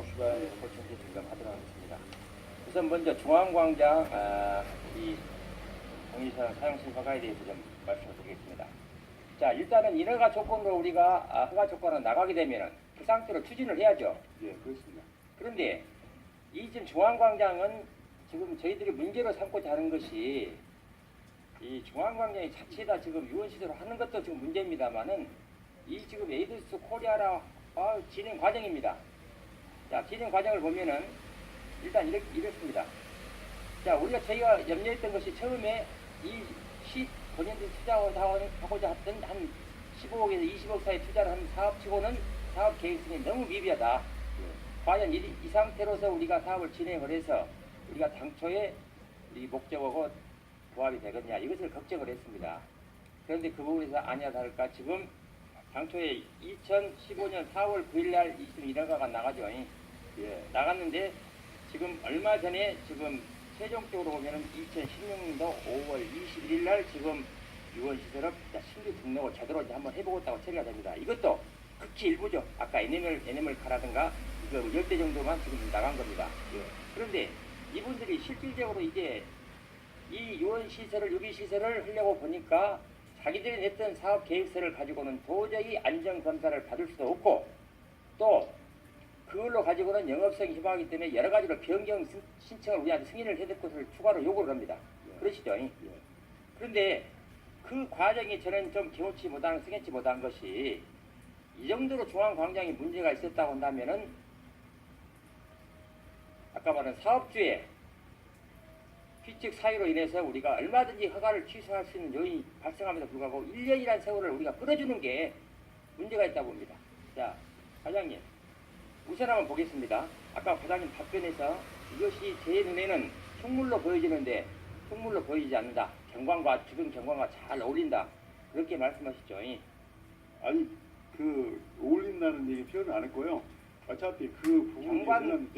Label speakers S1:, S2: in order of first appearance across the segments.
S1: 주간 호칭지 점검하도록 하겠습니다. 우선 먼저 중앙광장 이 공유시장 사용시 허가에 대해서 좀 말씀을 드리겠습니다. 자, 일단은 인허가 조건으로 우리가 허가 조건을 나가게 되면은 그 상태로 추진을 해야죠.
S2: 예, 그렇습니다.
S1: 그런데 이 지금 중앙광장은 지금 저희들이 문제로 삼고자 하는 것이 이 중앙광장이 자체다 지금 유원시설로 하는 것도 지금 문제입니다만은 이 지금 에이드스 코리아라 진행 과정입니다. 자, 진행 과정을 보면은 일단 이렇습니다. 자, 저희가 염려했던 것이 처음에 이 시 본인들이 투자하고자 했던 한 15억에서 20억 사이 투자를 하는 사업치고는 사업 계획성이 너무 미비하다. 과연 이 상태로서 우리가 사업을 진행을 해서 우리가 당초에 우리 목적하고 부합이 되겠냐 이것을 걱정을 했습니다. 그런데 그 부분에서 아니야 다를까 지금 당초에 2015년 4월 9일날 인허가가 나가죠. 예, 나갔는데 지금 얼마 전에 지금 최종적으로 보면은 2016년도 5월 21일날 지금 유원시설업 신규 등록을 제대로 이제 한번 해보겠다고 처리가 됩니다. 이것도 극히 일부죠. 아까 NML카라든가 이거 10대 정도만 지금 나간 겁니다. 예. 그런데 이분들이 실질적으로 이제 이 유원시설을 유기시설을 하려고 보니까 자기들이 냈던 사업 계획서를 가지고는 도저히 안전검사를 받을 수도 없고 또 그걸로 가지고는 영업성이 희박하기 때문에 여러 가지로 변경 신청을 우리한테 승인을 해줄 것을 추가로 요구를 합니다.
S2: 예.
S1: 그러시죠? 예. 그런데 그 과정이 저는 좀 승인치 못한 것이 이 정도로 중앙광장에 문제가 있었다고 한다면은 아까 말한 사업주의 규칙 사유로 인해서 우리가 얼마든지 허가를 취소할 수 있는 요인이 발생함에도 불구하고 1년이라는 세월을 우리가 끌어주는 게 문제가 있다고 봅니다. 자, 과장님. 우선 한번 보겠습니다. 아까 과장님 답변에서 이것이 제 눈에는 흉물로 보여지는데 흉물로 보이지 않는다. 주변 경관과 잘 어울린다. 그렇게 말씀하셨죠.
S2: 아니, 어울린다는 얘기 표현을 안 했고요. 어차피 그 부분은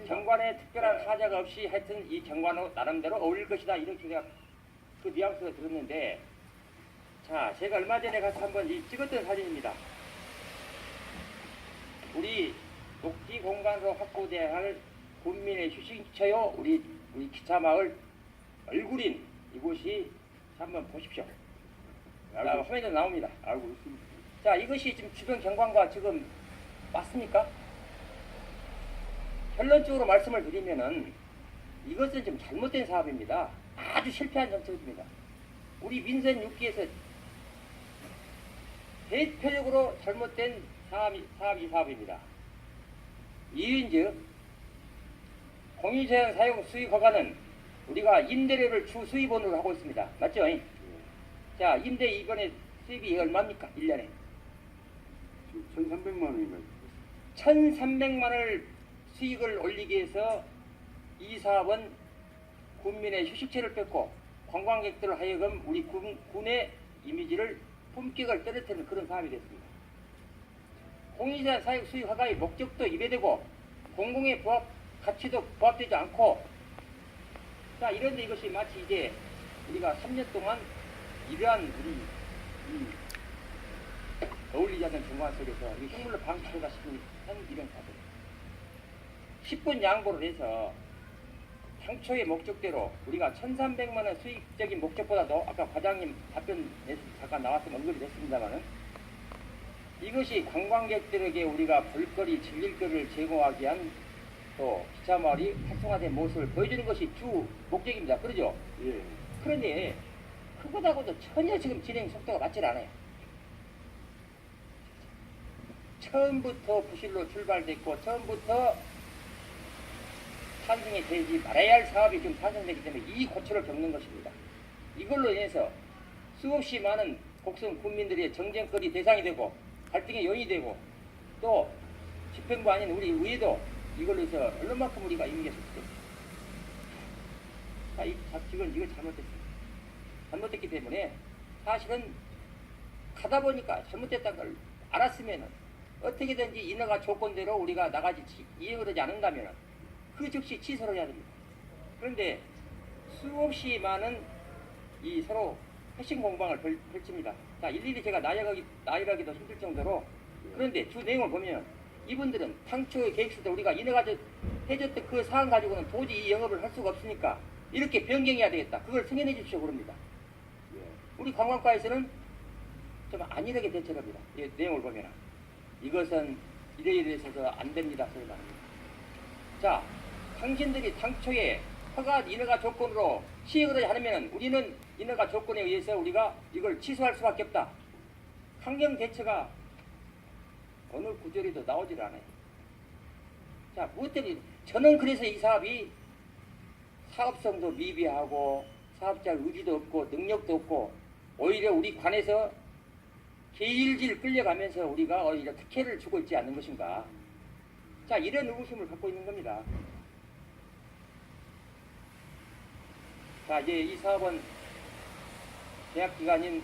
S1: 경관에 특별한 하자가 없이 하여튼 이 경관으로 나름대로 어울릴 것이다. 이렇게 제가 그 뉘앙스가 들었는데 자, 제가 얼마 전에 가서 한번 찍었던 사진입니다. 우리 녹지 공간으로 확보돼야 할 군민의 휴식처요. 우리 기차마을 얼굴인 이곳이 한번 보십시오. 자, 화면에 나옵니다.
S2: 알고 있습니다.
S1: 자, 이것이 지금 주변 경관과 지금 맞습니까? 결론적으로 말씀을 드리면은 이것은 좀 잘못된 사업입니다. 아주 실패한 정책입니다. 우리 민선 6기에서 대표적으로 잘못된 사업입니다. 이유인즉 공유재산 사용 수익 허가는 우리가 임대료를 주 수입원으로 하고 있습니다. 맞죠? 자, 임대 이번에 수입이 얼마입니까? 1년에
S2: 1,300만 원이면
S1: 1,300만 원을 수익을 올리기 위해서 이 사업은 군민의 휴식처를 뺏고 관광객들을 하여금 우리 군의 이미지를 품격을 떨어뜨리는 그런 사업이 됐습니다. 공유재산 사용 수익 허가의 목적도 위배되고 공공의 가치도 부합되지 않고 자, 이런데 이것이 마치 이제 우리가 3년 동안 이러한 우리 어울리지 않는 경관 속에서 흉물로 방치하다 싶은 이런 사들 10분 양보를 해서 당초의 목적대로 우리가 1,300만 원 수익적인 목적보다도 아까 과장님 답변에서 잠깐 나왔으면 언급이 됐습니다만은 이것이 관광객들에게 우리가 볼거리, 즐길거리를 제공하기 위한 또 기차마을이 활성화된 모습을 보여주는 것이 주 목적입니다. 그러죠?
S2: 예.
S1: 그런데 그보다고도 전혀 지금 진행 속도가 맞질 않아요. 처음부터 부실로 출발됐고 처음부터 탄생이 되지 말아야 할 사업이 지금 탄생되기 때문에 이 고초를 겪는 것입니다. 이걸로 인해서 수없이 많은 곡성 국민들의 정쟁거리 대상이 되고 갈등의 요인이 되고 또 집행부 아닌 우리 의회도 이걸로 해서 얼마만큼 우리가 이기게 됐습니다. 지금 이걸 잘못했습니다. 잘못했기 때문에 사실은 가다 보니까 잘못됐다는 걸 알았으면 어떻게든지 인허가 조건대로 우리가 나가지 이행을 하지 않는다면 그 즉시 취소를 해야 됩니다. 그런데 수없이 많은 이 서로 패싱 공방을 펼칩니다. 자, 일일이 제가 나열하기도 힘들 정도로 그런데 주 내용을 보면 이분들은 당초의 계획서 때 우리가 인허가제 해줬던 그 사안 가지고는 도저히 이 영업을 할 수가 없으니까 이렇게 변경해야 되겠다. 그걸 승인해 주십시오 그럽니다.
S2: 예.
S1: 우리 관광과에서는 좀 안일하게 대처를 합니다. 이 내용을 보면 이것은 이래서 안 됩니다. 소리 말합니다. 자, 당신들이 당초에 허가 인허가 조건으로 시행을 하려면 우리는 인허가 조건에 의해서 우리가 이걸 취소할 수밖에 없다. 환경 대처가 어느 구절에도 나오질 않아요. 자, 무엇 때문에 저는 그래서 이 사업이 사업성도 미비하고 사업자 의지도 없고 능력도 없고 오히려 우리 관에서 길질 끌려가면서 우리가 오히려 특혜를 주고 있지 않는 것인가. 자, 이런 의구심을 갖고 있는 겁니다. 자, 이제 이 사업은 계약 기간인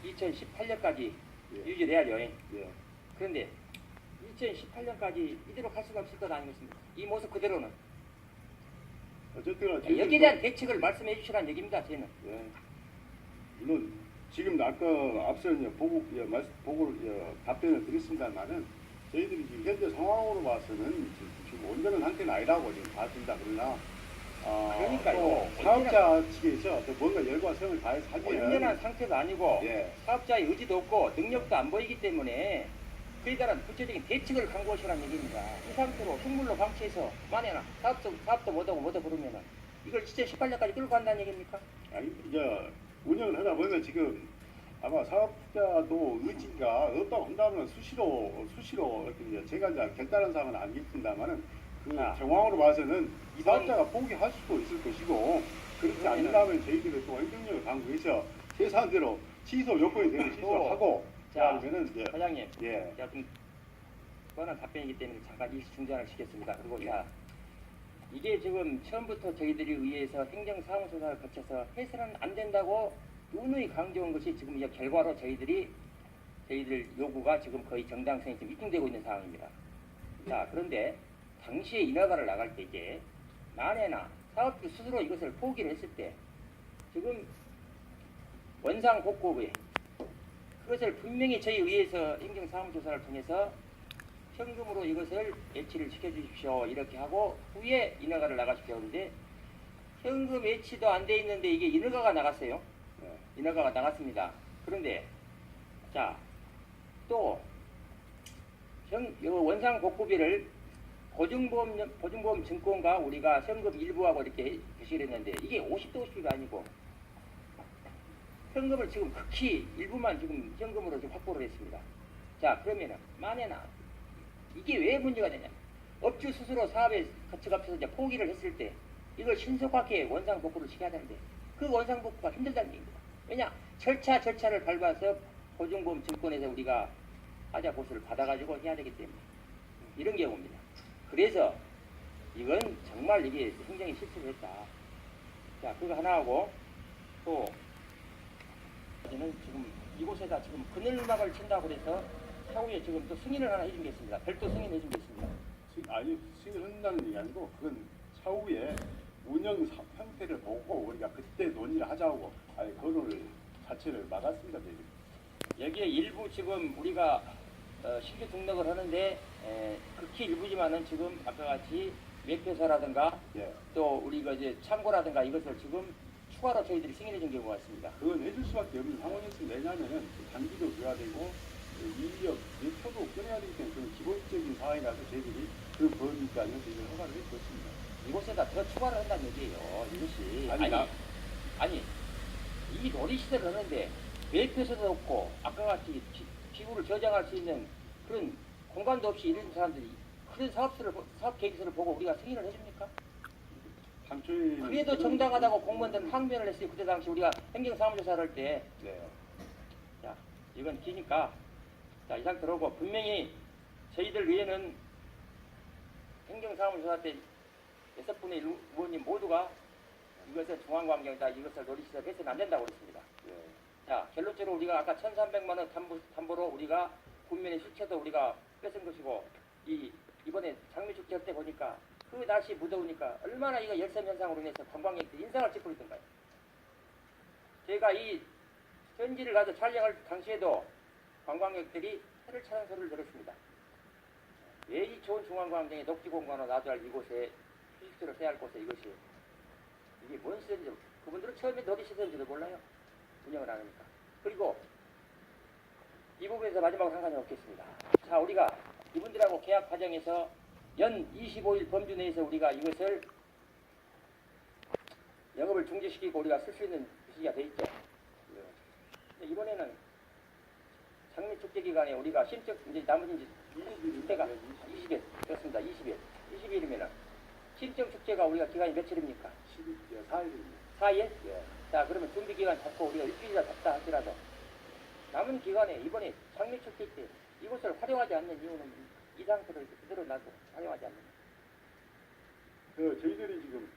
S1: 2018년까지
S2: 예.
S1: 유지돼야죠.
S2: 예.
S1: 그런데 2018년까지 이대로 갈 수가 없을 것 아니겠습니까? 이 모습 그대로는.
S2: 어쨌든
S1: 자, 여기에 대한 대책을 말씀해 주시라는 얘기입니다. 저는.
S2: 예. 물론 지금 아까 앞서 이제 보고를 답변을 드렸습니다만은 저희들이 지금 현재 상황으로 봐서는 지금 온전한 상태는 아니라고 지금 봤습니다. 그러나
S1: 그러니까요.
S2: 또 사업자 측에서 또 뭔가 열과 성을 다해서 하기에는
S1: 온전한 상태도 아니고
S2: 예.
S1: 사업자의 의지도 없고 능력도 안 보이기 때문에 그에 따른 구체적인 대책을 강구하시라는 얘기입니다. 이 상태로 흉물로 방치해서 만에나 사업도 못하고 그러면은 이걸 2018년까지 끌고 간다는 얘기입니까?
S2: 아니 이제 운영을 하다 보면 지금 아마 사업자도 의지가 없다고 한다면 수시로 이렇게 이제 제가 이제 결단한 사항은 아니겠습니다만은 그 정황으로 봐서는 이 사업자가 포기할 수도 있을 것이고 그렇지 않는다면 저희들이 또 행정력을 강구해서 최소한대로 취소 요건이 되면 취소하고
S1: 자,
S2: 그러면은 이제
S1: 사장님,
S2: 예.
S1: 제가 좀 뻔한 답변이기 때문에 잠깐 이 중단을 시켰습니다. 그리고 자, 이게 지금 처음부터 저희들이 의해서 행정사무소를 거쳐서 해서는 안 된다고 누누이 강조한 것이 지금 이 결과로 저희들 요구가 지금 거의 정당성이 지금 입증되고 있는 상황입니다. 자, 그런데 당시에 인허가를 나갈 때 이제 만에나 사업주 스스로 이것을 포기를 했을 때 지금 원상복구에 그것을 분명히 저희 의해서 행정사무조사를 통해서 현금으로 이것을 예치를 시켜주십시오 이렇게 하고 후에 인허가를 나가십시오. 그런데 현금 예치도 안 돼 있는데 이게 인허가가 나갔어요. 인허가가 나갔습니다. 그런데 자, 또 원상복구비를 보증보험 증권과 우리가 현금 일부하고 이렇게 표시를 했는데 이게 50대 50이 아니고 현금을 지금 극히 일부만 지금 현금으로 좀 확보를 했습니다. 자, 그러면은 만에나 이게 왜 문제가 되냐? 업주 스스로 사업에 거쳐가면서 이제 포기를 했을 때 이걸 신속하게 원상복구를 시켜야 되는데 그 원상복구가 힘들다는 얘기입니다. 왜냐? 절차를 밟아서 보증보험 증권에서 우리가 하자 보수를 받아가지고 해야 되기 때문에 이런 경우입니다. 그래서 이건 정말 이게 행정이 실수를 했다. 자, 그거 하나 하고 또 저는 지금 이곳에다 지금 그늘막을 친다고 그래서 차후에 지금 또 승인을 하나 해준 게 있습니다. 별도 승인해 준 게 있습니다.
S2: 아니 수익을 한다는 얘기 아니고 그건 차후에 운영 형태를 보고 우리가 그때 논의를 하자고 아니 그거를 자체를 막았습니다. 저희들이.
S1: 여기에 일부 지금 우리가 신규 등록을 하는데 극히 일부지만은 지금 아까 같이 매표사라든가
S2: 예.
S1: 또 우리가 이제 참고라든가 이것을 지금 추가로 저희들이 승인해 준 경우가 있습니다.
S2: 그건 해줄 수밖에 없는 상황이었습니다. 왜냐하면은 단기도 줘야 되고 인력 매표도 끊어야 되기 때문에 그런 기본적인 상황이라서 저희들이 그 법이니까는 저희들 허가를 해줬습니다.
S1: 이곳에다 더 추가를 한다는 얘기예요. 이것이
S2: 아니,
S1: 이 놀이시설을 하는데 매표소도 없고 아까 같이 기구를 저장할 수 있는 그런 공간도 없이 이런 사람들이 그런 사업 계획서를 보고 우리가 승인을 해줍니까?
S2: 당초에
S1: 그래도 정당하다고 공무원들은 항변을 했어요. 그때 당시 우리가 행정사무조사를 할 때.
S2: 네.
S1: 자, 이건 기니까 자, 이 상태로고 분명히 저희들 위에는 행정사무조사 때 6분의 1 의원님 모두가 이것은 중앙관경이다. 이것을 놀이시설 해서는 안 된다고 그랬습니다.
S2: 네.
S1: 자, 결론적으로 우리가 아까 1,300만 원 담보로 우리가 국민의 실체도 우리가 뺏은 것이고 이번에 장미축제 할 때 보니까 그 날씨 무더우니까 얼마나 이거 열섬 현상으로 인해서 관광객들이 인상을 찍고 있던가요. 제가 이 현지를 가서 촬영할 당시에도 관광객들이 해를 차는 소리를 들었습니다. 왜 이 좋은 중앙광장에 녹지공간으로 놔둬야 할 이곳에 휴식처를 해야 할 곳에 이것이 이게 뭔 시설인지 그분들은 처음에 어디 시설인지도 몰라요. 운영을 안 하니까. 그리고 이 부분에서 마지막으로 한 가지 놓겠습니다. 자, 우리가 이분들하고 계약 과정에서 연 25일 범주 내에서 우리가 이것을 영업을 중지시키고 우리가 쓸 수 있는 시기가 돼 있죠. 근데 이번에는 장미 축제 기간에 우리가 신청 이제 나머지 이제 20일때가 20일 그렇습니다. 20일이면은 신청 축제가 우리가 기간이 며칠입니까?
S2: 4일입니다.
S1: 4일?
S2: 예.
S1: 자, 그러면 준비 기간 잡고 우리가 일주일이나 잡다 하더라도 남은 기간에 이번에 장미 축제 때 이곳을 활용하지 않는 이유는 이 상태로 그대로 놔도 활용하지 않는.
S2: 저희들이 지금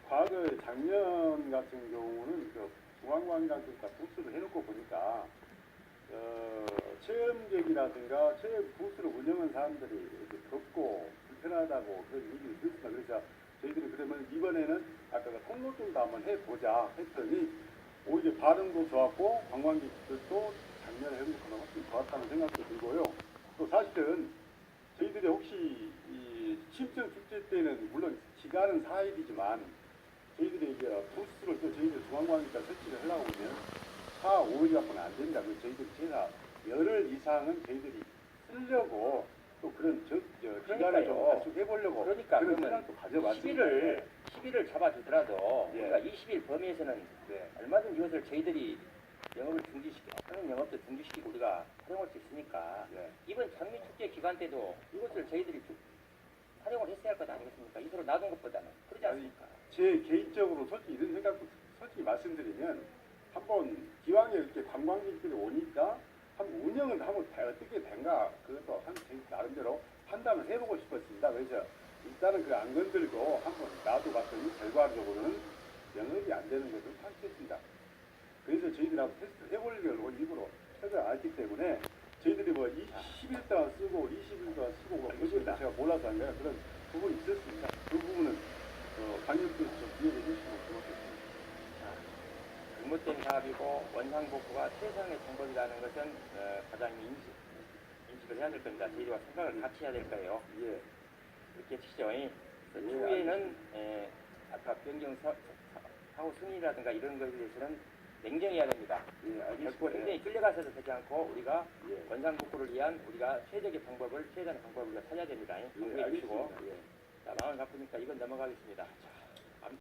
S2: 과거 작년 같은 경우는 중앙광장 쪽에다 부스를 해놓고 보니까 체험객이라든가 체험 부스를 운영한 사람들이 이렇게 덥고 불편하다고 그런 얘기를 듣습니다. 그래서 저희들이 그러면 이번에는 아까 그 통로 쪽도 한번 해보자 했더니 오히려 반응도 좋았고 관광객들도 작년에 해본 것보다 훨씬 좋았다는 생각도 들고요. 또 사실은 저희들이 혹시 이 심청 축제 때는 물론 기간은 4일이지만 저희들이 이제 부스를 또 저희들 중앙광장에다 설치를 하려고 하면 4, 5일 갖고는 안 된다. 그래서 저희들이 제가 열흘 이상은 저희들이 쓰려고 또 그런 기간을 좀 단축해보려고
S1: 그러니까
S2: 그런
S1: 그러면
S2: 생각도 가져봤습니다.
S1: 10일을 잡아주더라도
S2: 예.
S1: 우리가 20일 범위에서는
S2: 네.
S1: 얼마든지 이것을 저희들이 영업을 하는 영업도 중지시키고 우리가 활용할 수 있으니까
S2: 네.
S1: 이번 장미축제 기간 때도 이것을 저희들이 활용을 했어야 할 것 아니겠습니까? 이대로 놔둔 것보다는 그러지 않습니까?
S2: 제 개인적으로 솔직히 이런 생각도 솔직히 말씀드리면 한번 기왕에 이렇게 관광객들이 오니까 한번 운영을 한번 어떻게 된가 그것도 한 제 나름대로 판단을 해보고 싶었습니다. 그래서 일단은 그 안 건들고 한번 놔둬봤더니 결과적으로는 영업이 안 되는 것을 파악했습니다. 그래서 저희들하고 테스트를 해보려고 일부러 최대한 알기 때문에 저희들이 뭐 20일 동안 쓰고 20일 동안 쓰고 뭐 그것을 제가 몰라서 아니라 그런 부분이 있었습니다. 그 부분은 강력도 좀 이해해 주시면 고맙겠습니다.
S1: 잘못된 사업이고 원상복구가 최선의 방법이라는 것은 과장이 인식을 해야 될 겁니다. 저희와 생각을 같이 해야 될 거예요.
S2: 예.
S1: 이렇게 치죠. 추후에는 아까 변경 사고 승인이라든가 이런 것에 대해서는 냉정해야 됩니다.
S2: 예,
S1: 결코
S2: 알겠습니다.
S1: 행정이 끌려가서도 되지 않고 우리가
S2: 예.
S1: 원상복구를 위한 우리가 최적의 방법을 찾아야 됩니다.
S2: 예,
S1: 참고해 주시고
S2: 알겠습니다. 예.
S1: 자, 마음을 바쁘니까 이건 넘어가겠습니다. 자,